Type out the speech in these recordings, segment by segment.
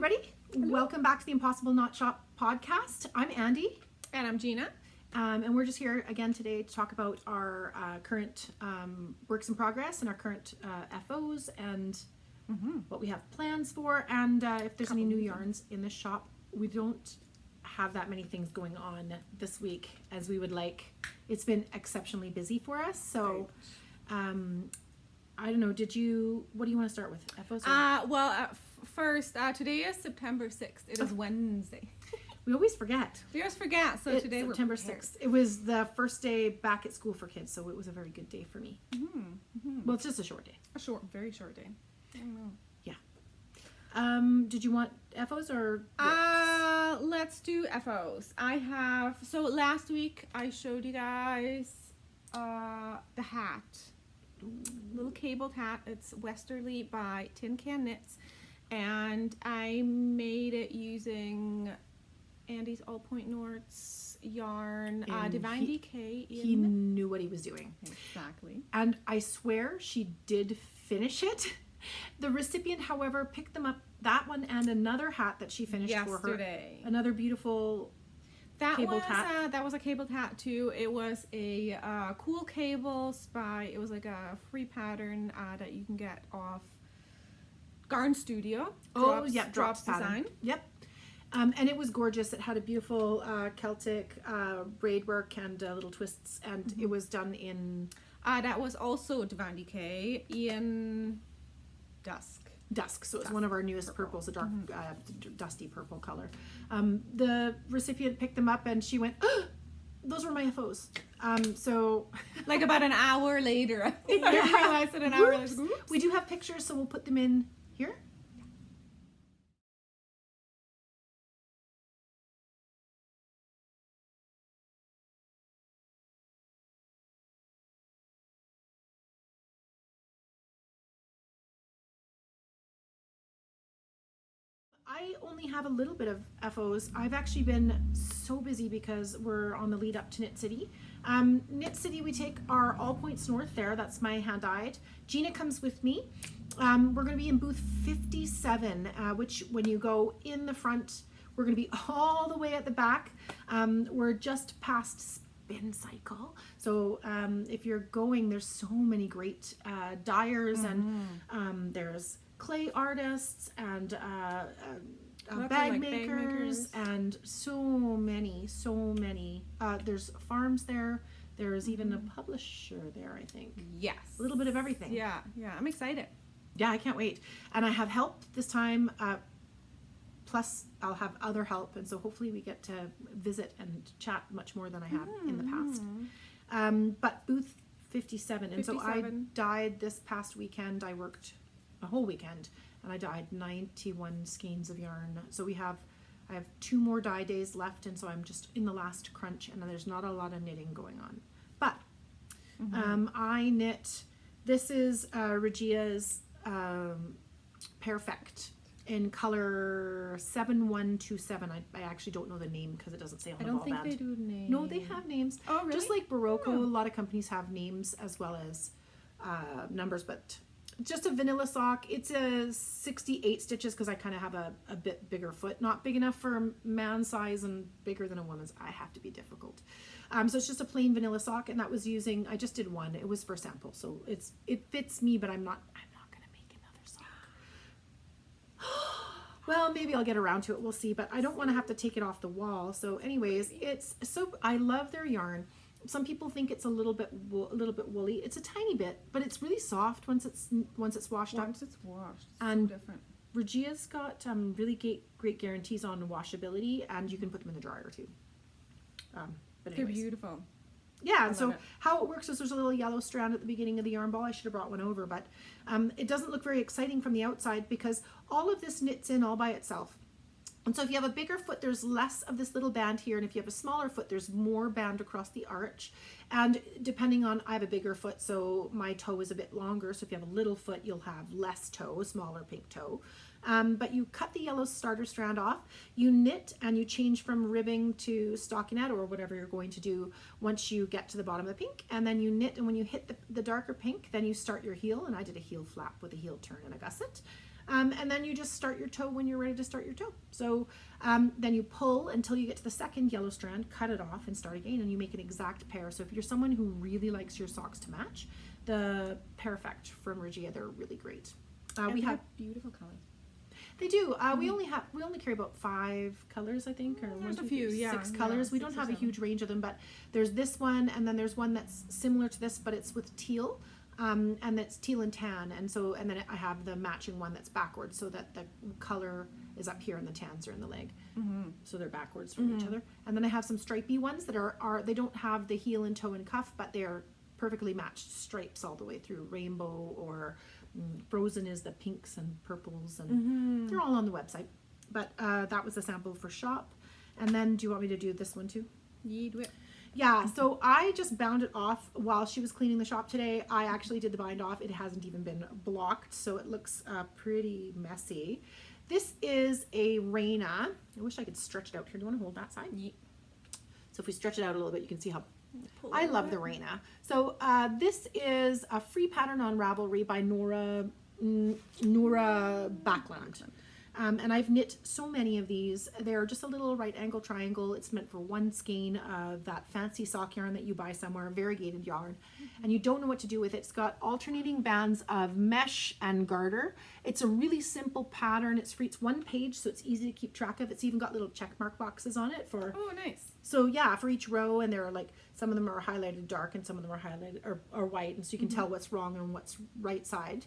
everybody. Hello. Welcome back to the Impossible Knot Shop podcast. I'm Andie. And I'm Gina. And we're just here again today to talk about our current works in progress and our current FOs and what we have plans for. And if there's any new yarns in the shop, we don't have that many things going on this week as we would like. It's been exceptionally busy for us. So I don't know, what do you want to start with? FOs? First, today is September 6th. It is Wednesday. We always forget. So it's today September we're 6th. It was the first day back at school for kids, so it was a very good day for me. Well, it's just a short day. Very short day. I don't know. Yeah. Did you want FOs or? Let's do FOs. So last week I showed you guys the hat. Little cabled hat. It's Westerly by Tin Can Knits, and I made it using Andie's All Point North's yarn, Divine Decay. He knew what he was doing. Exactly. And I swear she did finish it. The recipient, however, picked them up, that one and another hat that she finished yesterday. For her. Another beautiful cabled hat. That was a cabled hat too. It was a Cool Cables by, it was like a free pattern that you can get off Garn Studio. Drops design. Yep. And it was gorgeous. It had a beautiful Celtic braid work and little twists, and it was done in... that was also Divine Decay in Dusk. So it's one of our newest purples, a dark, dusty purple color. The recipient picked them up and she went, oh, those were my FOs. So... like about an hour later. I realized it an hour later. Oops. We do have pictures, so we'll put them in here. I only have a little bit of FOs. I've actually been so busy because we're on the lead up to Knit City. Knit City, we take our All Points North there. That's my hand-dyed. Gina comes with me. We're going to be in booth 57, which when you go in the front, we're going to be all the way at the back. We're just past Spin Cycle. So if you're going, there's so many great dyers and there's clay artists and bag makers and so many. There's farms there. There's even a publisher there, I think. Yes. A little bit of everything. Yeah, I'm excited. Yeah, I can't wait. And I have help this time, plus I'll have other help, and so hopefully we get to visit and chat much more than I have in the past. But booth 57, and so I dyed this past weekend. I worked a whole weekend and I dyed 91 skeins of yarn. So I have 2 more dye days left, and so I'm just in the last crunch, and there's not a lot of knitting going on. But I knit, this is Regia's Perfect in color 7127. I actually don't know the name because it doesn't say on the ball band. I don't think they do names. No, they have names. Oh, really? Just like Barocco, a lot of companies have names as well as numbers, but just a vanilla sock. It's a 68 stitches because I kind of have a bit bigger foot. Not big enough for a man's size and bigger than a woman's. I have to be difficult. So it's just a plain vanilla sock, and that was using, I just did one. It was for sample. So it fits me, but I'm not going to make another sock. Well, maybe I'll get around to it. We'll see, but I don't want to have to take it off the wall. So anyways, I love their yarn. Some people think it's a little bit woolly. It's a tiny bit, but it's really soft once it's washed up. Once it's washed, it's and so different. Regia's got really great guarantees on washability, and you can put them in the dryer too. But anyways. They're beautiful. Yeah, and so how it works is there's a little yellow strand at the beginning of the yarn ball. I should have brought one over, but it doesn't look very exciting from the outside because all of this knits in all by itself. And so if you have a bigger foot, there's less of this little band here. And if you have a smaller foot, there's more band across the arch. And depending on, I have a bigger foot, so my toe is a bit longer. So if you have a little foot, you'll have less toe, smaller pink toe. But you cut the yellow starter strand off, you knit, and you change from ribbing to stockinette or whatever you're going to do once you get to the bottom of the pink. And then you knit, and when you hit the darker pink, then you start your heel. And I did a heel flap with a heel turn and a gusset. And then you just start your toe when you're ready to start your toe. So then you pull until you get to the second yellow strand, cut it off and start again, and you make an exact pair. So if you're someone who really likes your socks to match, the Perfect from Regia, they're really great. We have beautiful colors. They do. We only carry about 5 colors, I think, or There's 1, a 2, few, 3, yeah, 6 colors. yeah, We 6 don't or have a 7. huge range of them, but there's this one, and then there's one that's similar to this, but it's with teal, and that's teal and tan, and then I have the matching one that's backwards, so that the color is up here and the tans are in the leg, so they're backwards from each other. And then I have some stripey ones that are they don't have the heel and toe and cuff, but they are perfectly matched stripes all the way through, rainbow or frozen is the pinks and purples, and they're all on the website. But that was a sample for shop. And then do you want me to do this one too? You do it. Yeah, so I just bound it off while she was cleaning the shop today. I actually did the bind off. It hasn't even been blocked, so it looks pretty messy. This is a Raina. I wish I could stretch it out here. Do you want to hold that side? Yeah. So if we stretch it out a little bit, you can see how Pull I it love out. the Raina. So this is a free pattern on Ravelry by Nora Backlund. And I've knit so many of these. They're just a little right angle triangle. It's meant for one skein of that fancy sock yarn that you buy somewhere, variegated yarn. And you don't know what to do with it. It's got alternating bands of mesh and garter. It's a really simple pattern. It's free. It's one page, so it's easy to keep track of. It's even got little check mark boxes on it for... Oh, nice. So yeah, for each row, and there are like, some of them are highlighted dark and some of them are highlighted or white, and so you can tell what's wrong and what's right side.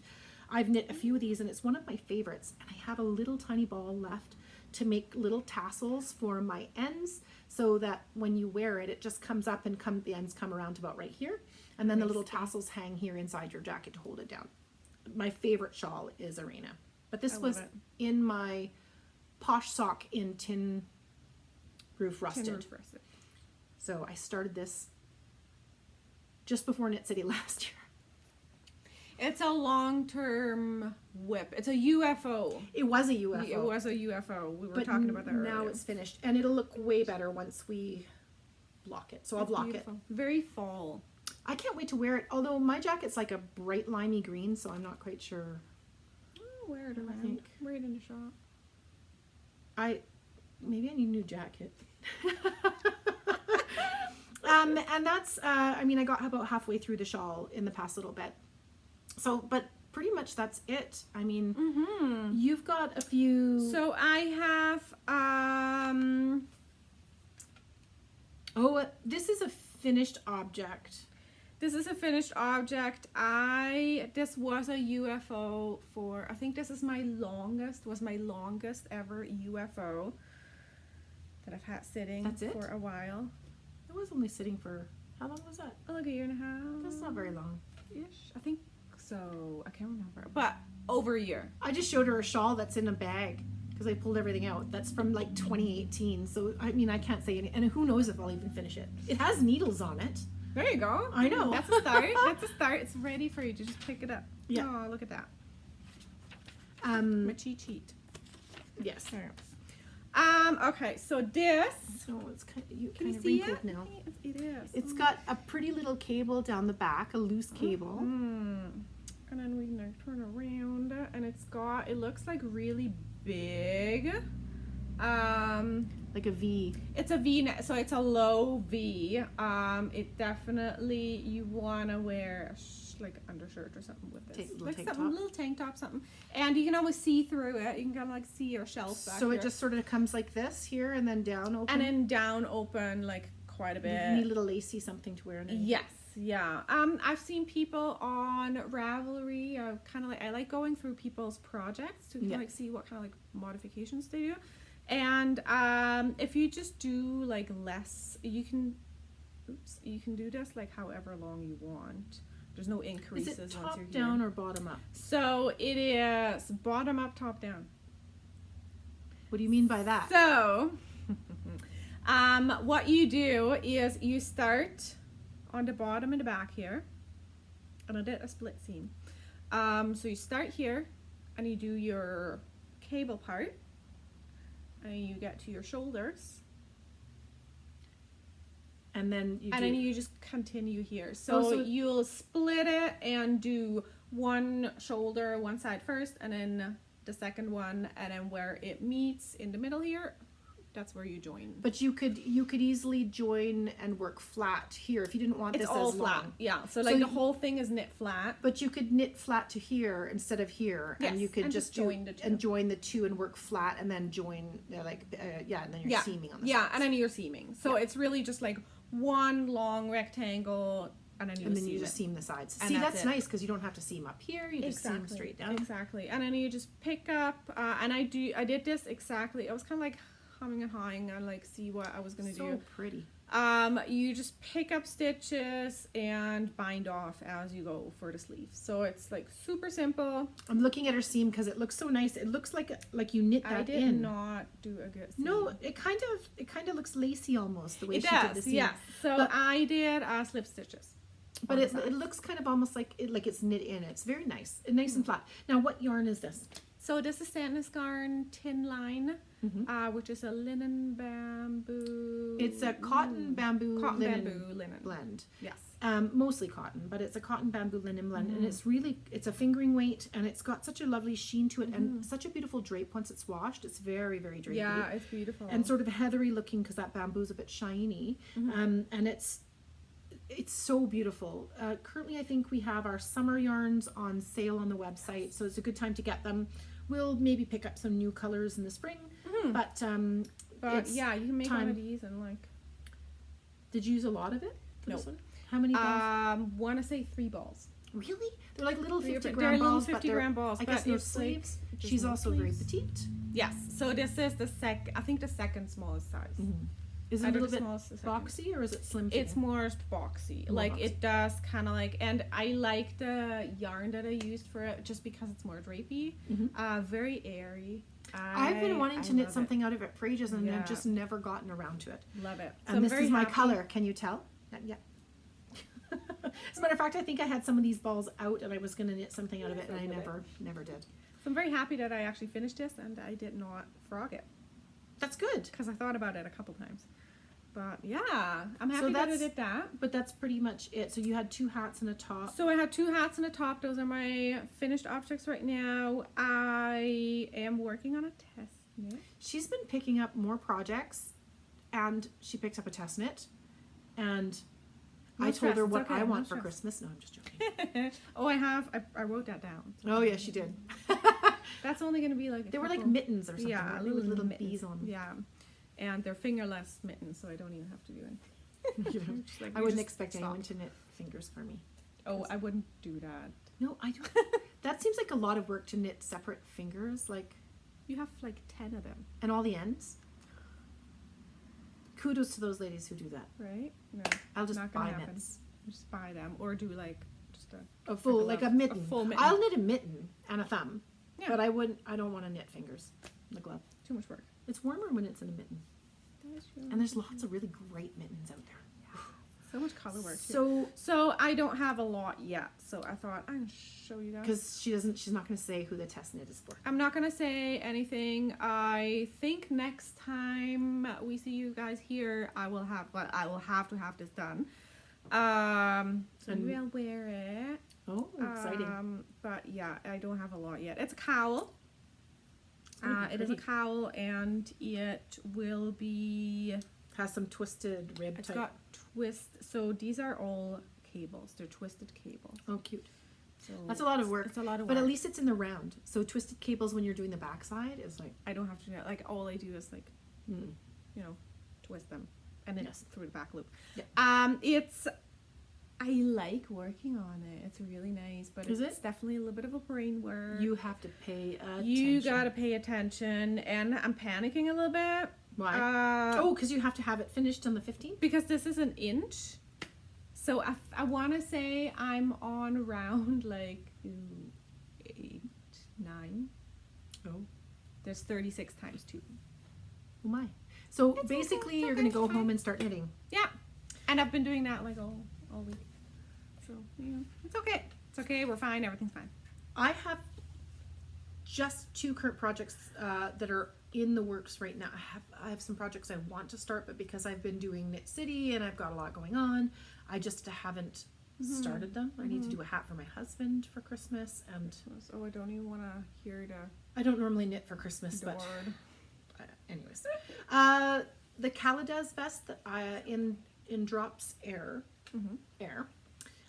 I've knit a few of these and it's one of my favorites, and I have a little tiny ball left to make little tassels for my ends, so that when you wear it, it just comes up and the ends come around to about right here, and then the little tassels hang here inside your jacket to hold it down. My favorite shawl is Arena, but this was in my Posh sock in tin roof rusted. So I started this just before Knit City last year. It's a long-term whip. It's a UFO. It was a UFO. It was a UFO. We were but talking about that earlier. now it's finished, and it'll look way better once we block it. So I'll block it. Very fall. I can't wait to wear it. Although my jacket's like a bright limey green, so I'm not quite sure. I'll wear it I around. think. Wear it in the shop. Maybe I need a new jacket. And that's I mean, I got about halfway through the shawl in the past little bit. So, but pretty much that's it. I mean, you've got a few. So I have Oh, this is a finished object. This is a finished object. This was a UFO for, I think this is my longest ever UFO that I've had sitting That's it? for a while. It was only sitting for, how long was that? Like a year and a half. That's not very long. Ish. I think so. I can't remember. But over a year. I just showed her a shawl that's in a bag because I pulled everything out. That's from like 2018. So, I mean, I can't say any, and who knows if I'll even finish it. It has needles on it. There you go. I know. That's a start. That's a start. It's ready for you to just pick it up. Yeah. Oh, look at that. My cheat sheet. Yes. There. Okay, so this. So it's kind of, Can kind you of see wrinkled it? now. It is. It's got a pretty little cable down the back, a loose cable. And then we can turn around, and it looks like really big. Like a V. It's a V neck, so it's a low V. It definitely, you want to wear like undershirt or something with this. Little Like tank something, top. little tank top, something. And you can always see through it. You can kind of like see your shelf back So here. it just sort of comes like this here and then down open. And then down open like quite a bit. You need a little lacy something to wear underneath. Yes, yeah. I've seen people on Ravelry. I like going through people's projects to like see what kind of like modifications they do. And if you just do like less, you can do this like however long you want. There's no increases. Is it once top you're down here. or bottom up? So it is bottom up, top down. What do you mean by that? So, what you do is you start on the bottom and the back here, and I did a split seam. So you start here, and you do your cable part, and you get to your shoulders, and then you just continue here. So you'll split it and do one shoulder, one side first, and then the second one, and then where it meets in the middle here, that's where you join. But you could easily join and work flat here if you didn't want It's this all as flat. long. Yeah. So So the you- whole thing is knit flat. But you could knit flat to here instead of here, and Yes, you could and just join the two. and join the two and work flat, and then join and then you're Yeah. seaming on the Yeah, sides. and then you're seaming. So it's really just like one long rectangle, and then you and just then you seam just it. seam the sides. And See, that's that's it. nice because you don't have to seam up here. You just seam straight down. Exactly. And then you just pick up, and I did this exactly. I was kind of like humming and hawing and like see what I was gonna So do. pretty. You just pick up stitches and bind off as you go for the sleeves. So it's like super simple. I'm looking at her seam because it looks so nice. It looks like you knit that I did in. not do a good seam. No, it kind of looks lacy almost the way It she did the does, seam. yes. So But- I did slip stitches. But on it, the side. it looks kind of almost like it's knit in. It's very nice, nice and flat. Now, what yarn is this? So this is Stannis Garn Tin Line, Mhm. which is a linen bamboo. It's a cotton bamboo Cotton linen bamboo linen. blend. Yes. Mostly cotton, but it's a cotton bamboo linen blend, and it's a fingering weight, and it's got such a lovely sheen to it, and such a beautiful drape once it's washed. It's very, very drapey. Yeah, it's beautiful. And sort of heathery looking because that bamboo's a bit shiny, and it's so beautiful. Currently, I think we have our summer yarns on sale on the website, so it's a good time to get them. We'll maybe pick up some new colors in the spring, but it's yeah, you can make one time. of these and like. Did you use a lot of it for No. this one? How many balls? Want to say 3 balls. Really? They're like little 50 They're gram little balls, 50 but they're, gram balls. I guess but no it's like sleeves. just She's no also very sleeves. petite. Yes. So this is I think the second smallest size. Is it I a did little the bit smallest, the second. boxy or is it slim? It's fitting? more boxy. More Like boxy. it does kind of like, and I like the yarn that I used for it just because it's more drapey. Very airy. I've been wanting to knit love something out of it for ages, and Yeah. I've just never gotten around to it. Love it. And I'm this very is my happy. color. Can you tell? Not yet. As a matter of fact, I think I had some of these balls out, and I was going to knit something out of it, and I never did. So I'm very happy that I actually finished this and I did not frog it That's good. because I thought about it a couple times. But yeah, I'm happy that I that's- did that. But that's pretty much it. So you had 2 hats and a top. So I have 2 hats and a top. Those are my finished objects right now. I am working on a test knit. She's been picking up more projects, and she picked up a test knit, and No I stress, told her it's what okay, I no want for stress. Christmas. No, I'm just joking. Oh, I wrote that down. Oh yeah, she did. That's only going to be like a They were like couple- mittens or something, Yeah, weren't they, with little mittens. bees on them. Yeah, and they're fingerless mittens, so I don't even have to do anything. You know, Just like, I you wouldn't just expect stop. anyone to knit fingers for me. Oh, I wouldn't do that. No, I don't. That seems like a lot of work to knit separate fingers, like, You have like 10 of them, and all the ends. Kudos to those ladies who do that. right? No, I'll just not gonna buy happen. mitts. Just buy them or do like just a A full, like like a mitten. full mitten. I'll knit a mitten and a thumb, Yeah. but I don't want to knit fingers, the glove. too much work. It's warmer when it's in a mitten. And there's lots of really great mittens out there. so much color work. Too. So, So I don't have a lot yet. So I thought I'm gonna show you guys. because she's not going to say who the test knit is for. I'm not gonna say anything. I think next time we see you guys here, I will have to have this done. So And- maybe I'll wear it. Oh, exciting. But yeah, I don't have a lot yet. It's a cowl. gonna be It is a pretty. cowl, and it will be. Has some twisted rib It's type. got twist. So these are all cables. They're twisted cables. Oh, cute. So That's a lot of work. It's a lot of But work. at least it's in the round. So twisted cables when you're doing the backside is like, I don't have to do that. Like all I do is like, mm. twist them and then Yes. through the back loop. Yeah. I like working on it. It's really nice, but Is it's it? definitely a little bit of a brain work. You have to pay attention. You gotta pay attention, and I'm panicking a little bit. Why? Oh, because you have to have it finished on the 15th? Because this is an inch. So I want to say I'm on around like 8, 9. Oh. There's 36 times 2. Oh my. So It's basically okay, you're it's going to go okay. home and start knitting. Yeah. And I've been doing that like all week. So, it's okay. It's okay. We're fine. Everything's fine. I have just 2 current projects that are in the works right now. I have some projects I want to start, but because I've been doing Knit City and I've got a lot going on, I just haven't started them. I need to do a hat for my husband for Christmas, and So I don't even want to hear the... I don't normally knit for Christmas, but Adored. anyways. The Calades vest that in Drops Air. Air.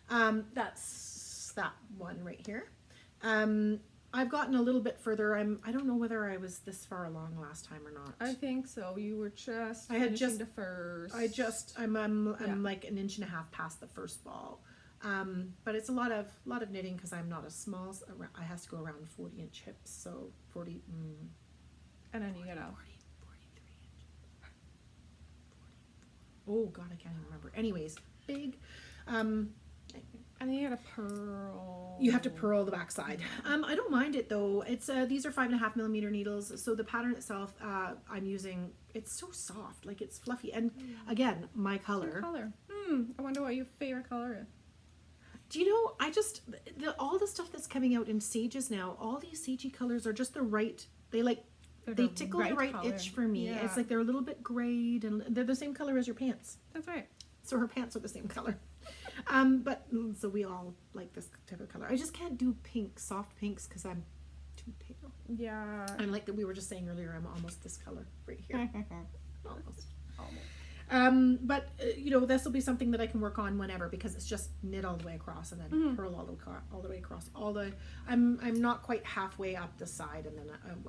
That's that one right here. I've gotten a little bit further. I don't know whether I was this far along last time or not. I think so. You were just I had just the first. I'm like an inch and a half past the first ball. But it's a lot of knitting because I'm not a small. I has to go around 40-inch hips, so 40. And then you get out. 43 inches. Oh God, I can't even remember. Anyways, big. And then you get a purl. You have to purl the backside. I don't mind it though. It's these are 5.5 millimeter needles. So the pattern itself, I'm using. It's so soft, like it's fluffy. And again, my color. Your color. I wonder what your favorite color is. Do you know? I just all the stuff that's coming out in sages now. All these sagey colors are just the right. They tickle the right color. itch for me. Yeah. It's like they're a little bit grayed, and they're the same color as your pants. That's right. So her pants are the same color. But so we all like this type of color. I just can't do pink, soft pinks, because I'm too pale. Yeah. And like that we were just saying earlier, I'm almost this color right here. Almost. But you know, this will be something that I can work on whenever, because it's just knit all the way across and then purl all the way across. I'm not quite halfway up the side, and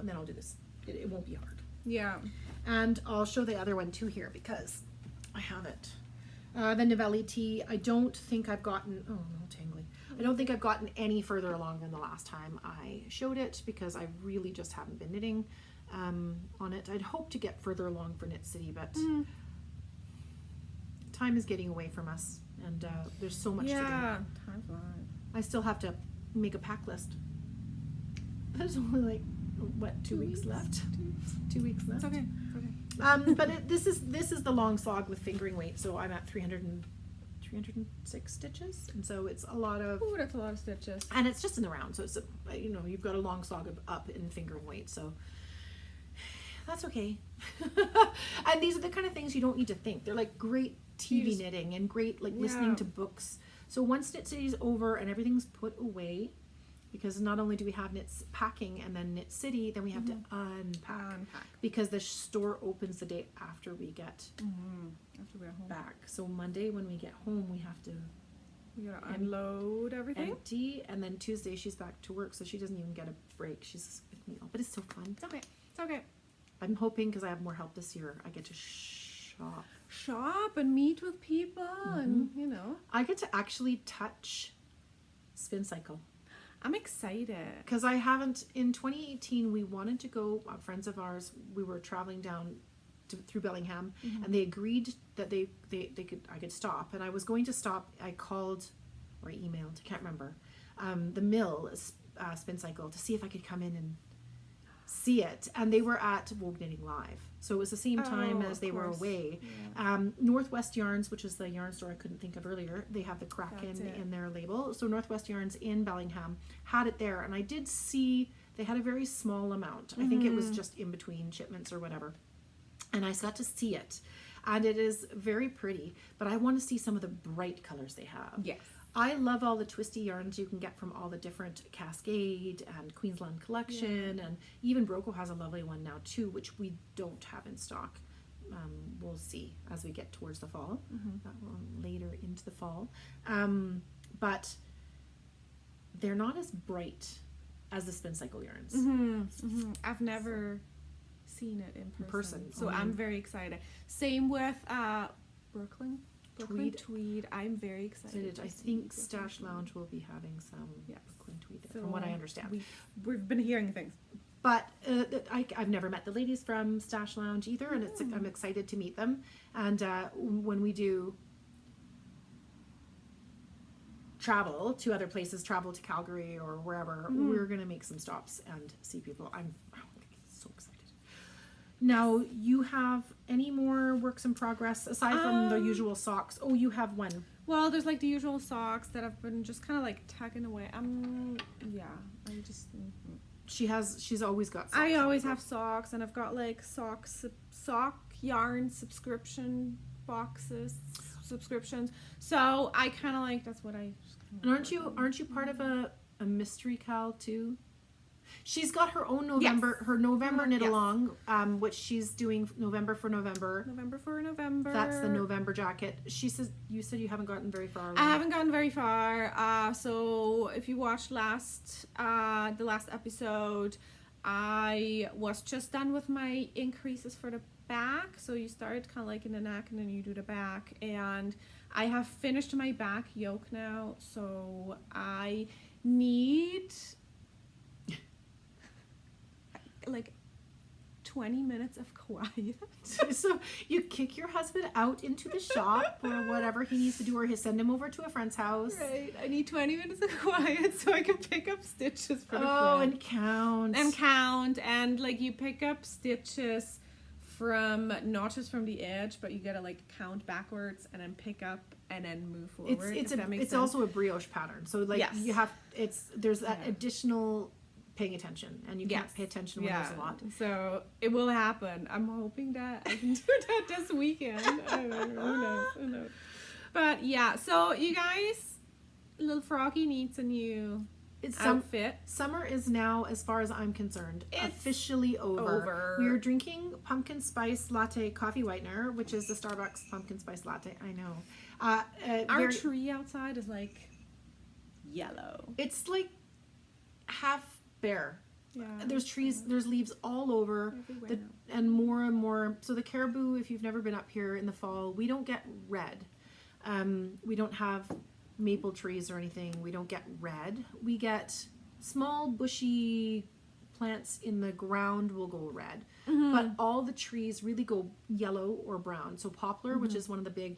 then I'll do this. It won't be hard. Yeah. And I'll show the other one too here because I have it. The Novelli Tea. I don't think I've gotten. Oh no, tangly. I don't think I've gotten any further along than the last time I showed it, because I really just haven't been knitting on it. I'd hope to get further along for Knit City, but time is getting away from us, and there's so much to do. Yeah. Time flies. I still have to make a pack list. There's only like what 2 weeks left. 2 weeks left. It's okay. But this is the long slog with fingering weight, so I'm at 306 stitches, and so it's a lot of. Ooh, that's a lot of stitches. And it's just in the round, so it's you've got a long slog up in fingering weight, so that's okay. And these are the kind of things you don't need to think. They're like great TV knitting and great listening to books. So once Knit City's over and everything's put away, because not only do we have Knit's packing and then Knit City, then we have to unpack. Because the store opens the day after we get After we're home. back. So Monday when we get home, we have to We gotta unload everything. empty, and then Tuesday she's back to work, so she doesn't even get a break. She's with me all, but it's so fun. It's okay. It's okay. I'm hoping, because I have more help this year, I get to shop. And meet with people and I get to actually touch Spin Cycle. I'm excited. Because I haven't, in 2018, we wanted to go, friends of ours, we were traveling down through Bellingham, and they agreed that I could stop, and I was going to stop. I called or emailed, I can't remember, the mill, Spin Cycle, to see if I could come in and see it, and they were at Wogue Knitting Live, so it was the same time as they were away. Northwest Yarns, which is the yarn store I couldn't think of earlier, they have the Kraken in their label, so Northwest Yarns in Bellingham had it there, and I did see they had a very small amount. I think it was just in between shipments or whatever, and I got to see it, and it is very pretty, but I want to see some of the bright colors they have. Yes. I love all the twisty yarns you can get from all the different Cascade and Queensland collection, and even Broco has a lovely one now too, which we don't have in stock. We'll see as we get towards the fall, later into the fall. But they're not as bright as the Spin Cycle yarns. I've never seen it in person. So only. I'm very excited. Same with Brooklyn Tweed. I'm very excited. I think Stash Lounge will be having some Brooklyn Tweed there, from what I understand. We've been hearing things. But I've never met the ladies from Stash Lounge either, and I'm excited to meet them. And when we do travel to other places, travel to Calgary or wherever, we're going to make some stops and see people. I'm so excited. Now, you have any more works in progress aside from the usual socks? Oh, you have one. Well, there's like the usual socks that I've been just kind of like tugging away. She's always got socks. I always have socks, and I've got like sock yarn subscriptions. So I kind of like, that's what I just And aren't you part of a mystery cowl too? She's got her own November, her November knit Yes. along, which she's doing November for November. November for November. That's the November jacket. She says, you said you haven't gotten very far. I haven't gotten very far. So if you watched the last episode, I was just done with my increases for the back. So you start kind of like in the neck and then you do the back. And I have finished my back yoke now. So I need like 20 minutes of quiet. So you kick your husband out into the shop or whatever he needs to do, or you send him over to a friend's house. Right. I need 20 minutes of quiet so I can pick up stitches for the Oh, front. and count. And count. And like you pick up stitches from not just from the edge, but you gotta like count backwards and then pick up and then move forward. It's also a brioche pattern. So like Yes. you have, there's that additional paying attention, and you can't Yes. pay attention when there's a lot. So it will happen. I'm hoping that I can do that this weekend. I don't know. Who knows? But yeah, so you guys, little Froggie needs a new It's outfit. Summer is now, as far as I'm concerned, It's officially over. over. We are drinking pumpkin spice latte coffee whitener, which is the Starbucks pumpkin spice latte. I know. Our tree outside is like yellow. It's like half bare. Yeah. There's trees, there's leaves all over, Everywhere. and more. So the caribou, if you've never been up here in the fall, we don't get red. We don't have maple trees or anything. We don't get red. We get small bushy plants in the ground will go red. But all the trees really go yellow or brown. So poplar, which is one of the big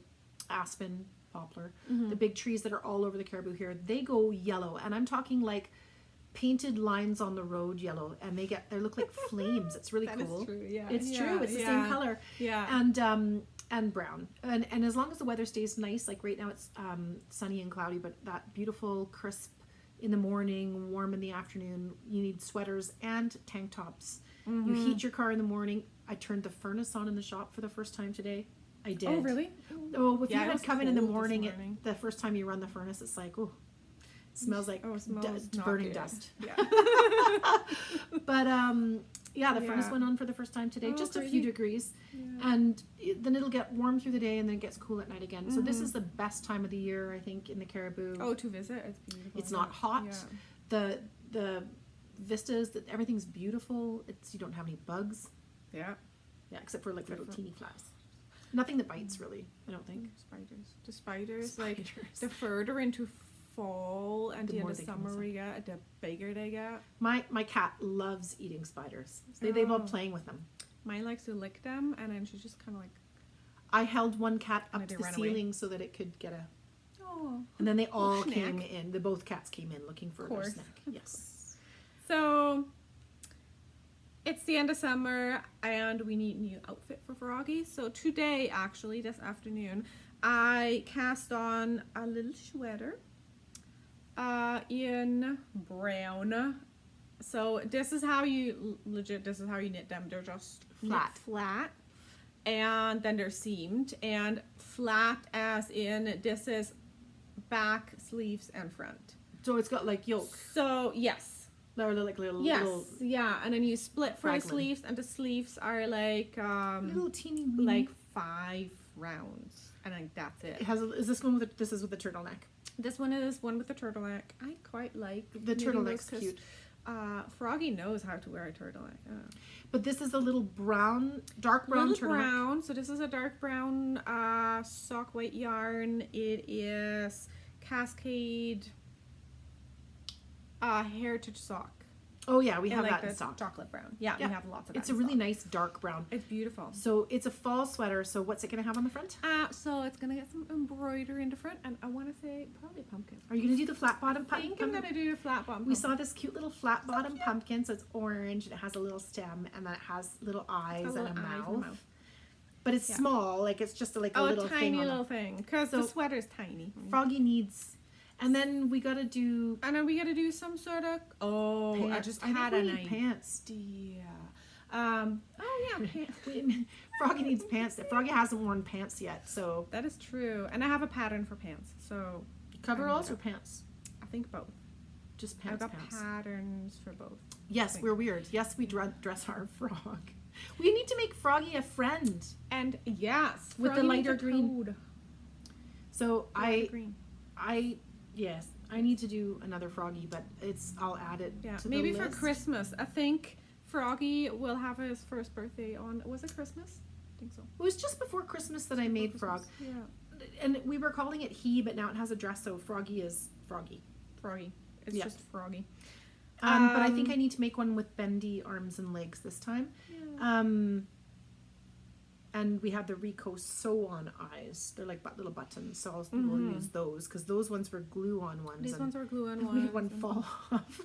aspen poplar, the big trees that are all over the caribou here, they go yellow. And I'm talking like painted lines on the road yellow, and they look like flames. It's really That cool. is true, yeah. It's Yeah, true. It's the yeah. same color. Yeah. And brown. And as long as the weather stays nice, like right now it's sunny and cloudy, but that beautiful crisp in the morning, warm in the afternoon, you need sweaters and tank tops. You heat your car in the morning. I turned the furnace on in the shop for the first time today. I did. Oh, really? Oh, if Yeah, you it had was come in the cold this morning, morning. the first time you run the furnace, it's like, oh, it smells like Oh, it smells not burning good. dust. Yeah. But yeah, the furnace Yeah. went on for the first time today, Oh, just a crazy. few degrees, and then it'll get warm through the day and then it gets cool at night again. So this is the best time of the year, I think, in the caribou. Oh, to visit, it's beautiful. It's not hot. Yeah. The vistas, that everything's beautiful. You don't have any bugs. Yeah. Yeah, except for like little Except for- teeny flies. Nothing that bites really, I don't think. Spiders. The spiders, like Spiders. the further into fall and The the end more of they come summer inside. we get, the bigger they get. My cat loves eating spiders. They love Oh. playing with them. Mine likes to lick them, and then she just kind of like, I held one cat And up they to the ran away. ceiling so that it could get a, oh. and then they all snack. came in. The both cats came in looking for their course. snack. Yes. So it's the end of summer, and we need a new outfit for Froggie. So today, actually, this afternoon, I cast on a little sweater in brown. So this is how you this is how you knit them. They're just Flat. flat, and then they're seamed, and flat as in this is back, sleeves, and front. So it's got like yoke. So yes. They're like little, Yes, little, yeah, and then you split for the Raglan. sleeves, and the sleeves are like little teeny like 5 rounds, and like that's It it. has. Is this one with? This is with the turtleneck. This one is one with the turtleneck. I quite like The knitting turtleneck's those 'cause, cute. Froggie knows how to wear a turtleneck. But this is a little brown, dark brown Little turtleneck. brown. So this is a dark brown sock weight yarn. It is Cascade Heritage Sock. Oh yeah, we And have like that in the stock. chocolate brown. Yeah, Yeah. we have lots of that. It's in a really stock. nice dark brown. It's beautiful. So it's a fall sweater. So what's it gonna have on the front? So it's gonna get some embroidery in the front, and I want to say probably pumpkin. Are you gonna do the flat bottom I think I'm pumpkin? gonna do a flat bottom. We saw this cute little flat bottom pumpkin. So it's orange and it has a little stem and then it has little eyes and a mouth. But it's Yeah. small, like it's just like a Oh, little a thing tiny on little thing, because So- the sweater's tiny. Froggie needs, and then we gotta do And then we gotta do some sort of. Oh, pants. I just I think had we an need pants. idea. Oh yeah, pants. Froggie needs pants. Froggie hasn't worn pants yet, so That is true, and I have a pattern for pants, so coveralls or pants? I think both. Just I've pants. got patterns for both. Yes, we're weird. Yes, we dress our frog. We need to make Froggie a friend. And yes, With the Froggie lighter needs a green. toad. So Lighter green. yes, I need to do another Froggie, but I'll add it Yeah, to maybe the for list. Christmas. I think Froggie will have his first birthday on. Was it Christmas? I think so. It was just before Christmas that I made Frog. Yeah, And we were calling it he, but now it has a dress, so Froggie is Froggie. Froggie. It's Yeah. just Froggie. But I think I need to make one with bendy arms and legs this time. Yeah. And we have the Rico sew-on eyes. They're like little buttons, so we'll use those because those ones were glue-on ones. These and ones are glue-on we ones. had one and fall off.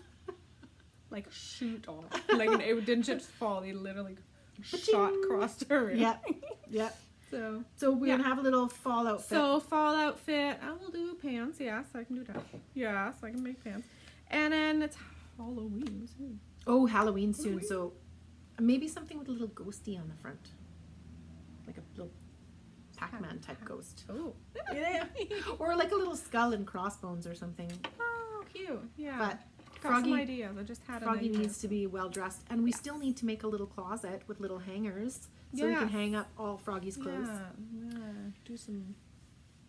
like shoot off. Like it didn't just fall. They literally shot across her. Yep. So We're gonna have a little fall outfit. So fall outfit. I will do pants. Yes, I can do that. Yes, I can make pants. And then it's Halloween soon. Oh, Halloween soon. So maybe something with a little ghosty on the front, like a little Pac-Man type ghost. Oh. Yeah. Or like a little skull and crossbones or something. Oh, cute. Yeah. But Got some Froggie, ideas. I just had an Froggie idea. needs to be well dressed, and we still need to make a little closet with little hangers so we can Yes. hang up all Froggie's clothes. Yeah. Do some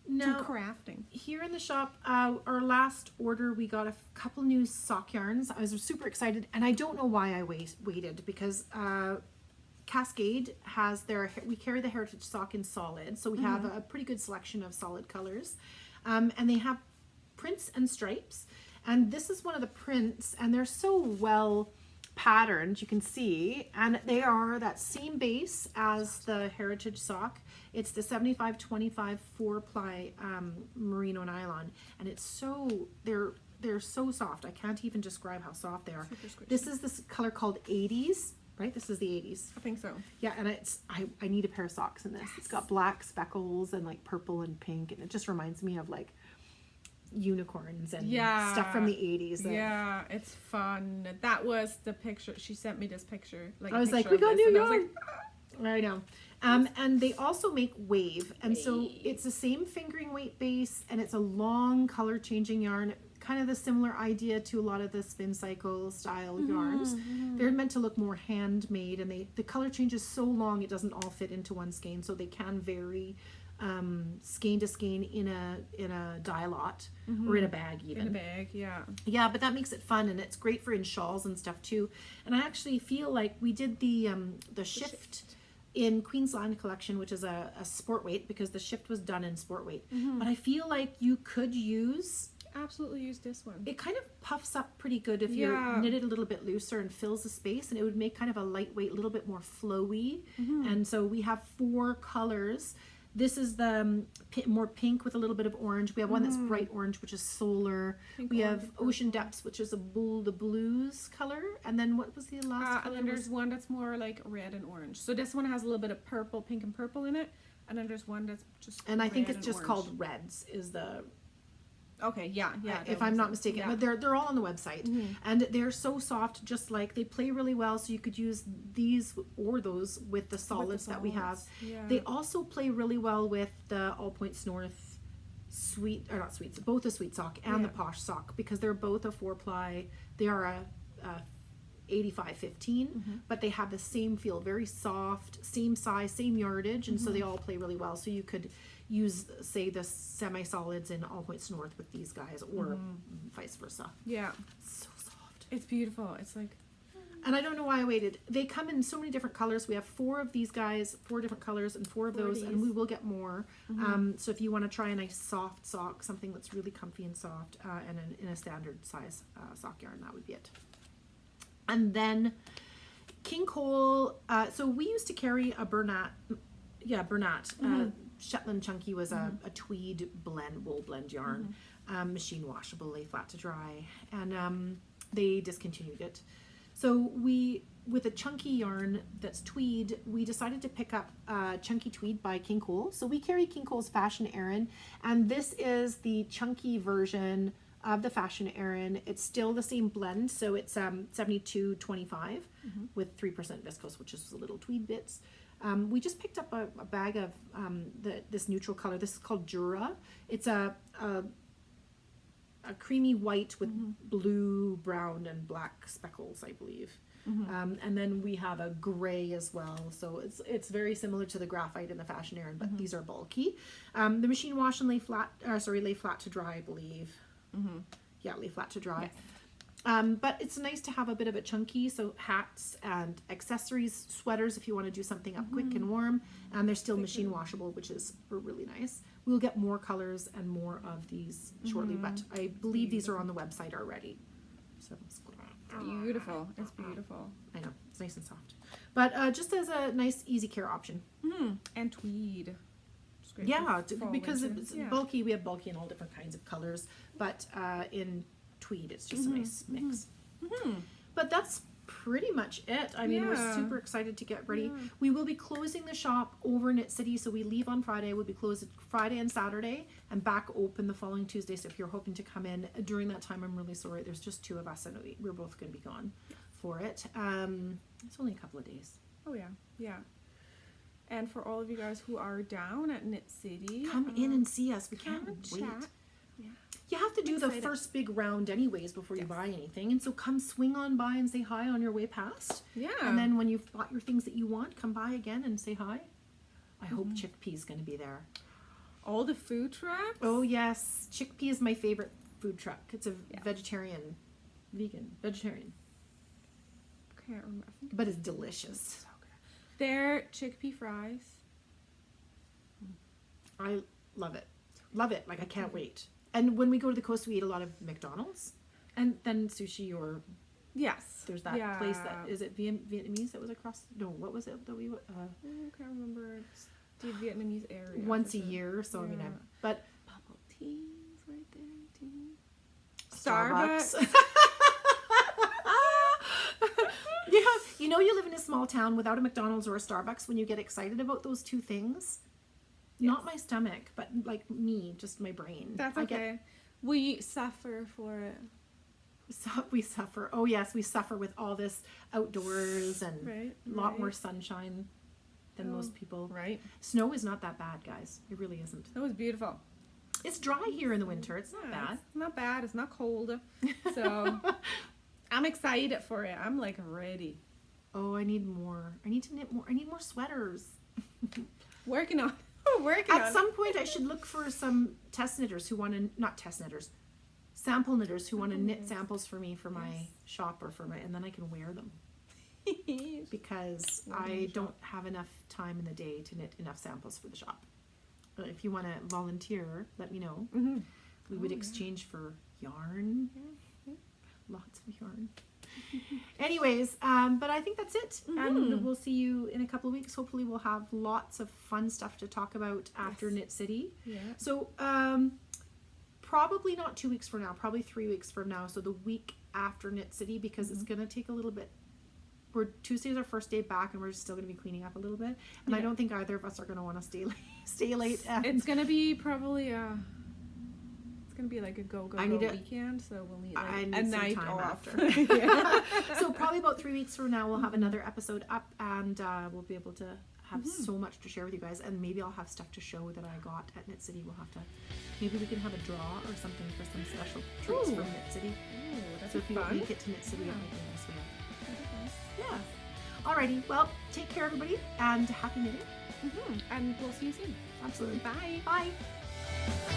Now, crafting. here in the shop, our last order, we got a couple new sock yarns. I was super excited, and I don't know why I waited because Cascade has we carry the Heritage Sock in solid, so we have a pretty good selection of solid colors, and they have prints and stripes, and this is one of the prints, and they're so well patterned, you can see, and they are that same base as the Heritage Sock. It's the 75-25 4-ply merino nylon, and it's so they're so soft. I can't even describe how soft they are. This is this color called 80s, right? This is the 80s. I think so. Yeah, and I need a pair of socks in this. It's got black speckles and like purple and pink, and it just reminds me of like unicorns and stuff from the 80s. Yeah, it's fun. That was the picture. She sent me this picture. Like I was like, we got new yarn. I know. And they also make wave, and so it's the same fingering weight base, and it's a long color changing yarn, kind of the similar idea to a lot of the spin cycle style yarns. They're meant to look more handmade, and the color change is so long it doesn't all fit into one skein, so they can vary skein to skein in a dye lot or in a bag even. In a bag, yeah. Yeah, but that makes it fun, and it's great for in shawls and stuff too. And I actually feel like we did the shift in Queensland collection, which is a sport weight, because the shift was done in sport weight. But I feel like you could absolutely use this one. it kind of puffs up pretty good if you knit it a little bit looser and fills the space, and it would make kind of a lightweight, a little bit more flowy. And so we have 4 colors. This is the more pink with a little bit of orange. We have one that's bright orange, which is solar. Pink, we have orange, Ocean Depths, which is the blues color. And then what was the last color? And then there's one that's more like red and orange. So this one has a little bit of purple, pink and purple in it. And then there's one that's just and I think red it's and just orange. called Reds is the Okay, yeah. if I'm not mistaken, but they're all on the website, and they're so soft. Just like they play really well, so you could use these or those with the solids that we have. Yeah. They also play really well with the All Points North both the Sweet Sock and the Posh Sock, because they're both a 4-ply. They are a 85-15, but they have the same feel, very soft, same size, same yardage, and so they all play really well. So you could use, say, the semi-solids in All Points North with these guys, or vice versa. Yeah. It's so soft. It's beautiful. It's like... And I don't know why I waited. They come in so many different colors. We have 4 of these guys, 4 different colors, and 4 of those, and we will get more. So if you want to try a nice soft sock, something that's really comfy and soft, and in a standard size sock yarn, that would be it. And then King Cowl. So we used to carry a Bernat. Shetland Chunky was a tweed wool blend yarn, machine washable, lay flat to dry, and they discontinued it. So with a chunky yarn that's tweed, we decided to pick up Chunky Tweed by King Cowl. So we carry King Cowl's Fashion Aran, and this is the chunky version of the Fashion Aran. It's still the same blend, so it's 72-25 with 3% viscose, which is the little tweed bits. We just picked up a bag of this neutral color. This is called Jura. It's a creamy white with blue, brown, and black speckles, I believe. And then we have a gray as well. So it's very similar to the graphite and the Fashion Aran, but these are bulky. The machine wash and lay flat to dry, I believe. Yeah, lay flat to dry. Yes. But it's nice to have a bit of a chunky, so hats and accessories, sweaters if you want to do something up quick and warm, and they're still machine washable, which is really nice. We'll get more colors and more of these shortly, but I believe these are on the website already. So Beautiful. It's beautiful. I know, it's nice and soft. But just as a nice easy care option. And tweed. It's great Yeah, for fall, because winter. it's bulky, we have bulky in all different kinds of colors, but in tweed it's just a nice mix. But that's pretty much it. I mean, we're super excited to get ready. We will be closing the shop over Knit City, so we leave on Friday. We'll be closed Friday and Saturday and back open the following Tuesday. So if you're hoping to come in during that time, I'm really sorry. There's just 2 of us and we're both going to be gone for it. It's only a couple of days. Oh yeah, yeah. And for all of you guys who are down at Knit City, Come in and see us. We come can't and wait. chat. Yeah. You have to do the excited. first big round anyways before you buy anything. And so come swing on by and say hi on your way past. Yeah. And then when you've bought your things that you want, come by again and say hi. I hope Chickpea's going to be there. All the food trucks. Oh yes, Chickpea is my favorite food truck. It's a vegetarian. Vegetarian. Can't remember. I think But it's delicious. so good. Their chickpea fries. I love it. Love it. Like I can't wait. And when we go to the coast, we eat a lot of McDonald's. And then sushi or Yes. there's that place that, is it Vietnamese that was across? No, what was it that we, I can't remember. It's the Vietnamese area. once for a sure. year. So I mean, but Bubble teas right there too. Starbucks. Yeah, you know you live in a small town without a McDonald's or a Starbucks when you get excited about those 2 things. Not my stomach, but like me, just my brain. That's okay. We suffer for it. We suffer. Oh yes, we suffer with all this outdoors and Right. a lot more sunshine than most people. Right. Snow is not that bad, guys. It really isn't. That was beautiful. It's dry here in the winter. It's not bad. It's not bad. It's not cold. So I'm excited for it. I'm like ready. Oh, I need more. I need to knit more. I need more sweaters. Working on. Working At on. some point, I should look for some test knitters who want to, not test knitters, sample knitters who want to knit samples for me for my shop or for my, and then I can wear them. Because I don't have enough time in the day to knit enough samples for the shop. If you want to volunteer, let me know. We would exchange for yarn. Lots of yarn. Anyways, but I think that's it. And we'll see you in a couple of weeks. Hopefully we'll have lots of fun stuff to talk about after Knit City. Yeah. So probably not 2 weeks from now, probably 3 weeks from now. So the week after Knit City, because it's going to take a little bit. Tuesday's our first day back, and we're still going to be cleaning up a little bit. And I don't think either of us are going to want to stay late. It's going to be probably it's going to be like a go weekend, so we'll need I need a some night time off. after. So probably about 3 weeks from now, we'll have another episode up, and we'll be able to have so much to share with you guys, and maybe I'll have stuff to show that I got at Knit City. We'll have to, maybe we can have a draw or something for some special treats from Knit City. That's So if you fun. make it to Knit City, that might be a nice way. Yeah. Alrighty. Well, take care, everybody, and happy knitting. And we'll see you soon. Absolutely. Bye. Bye.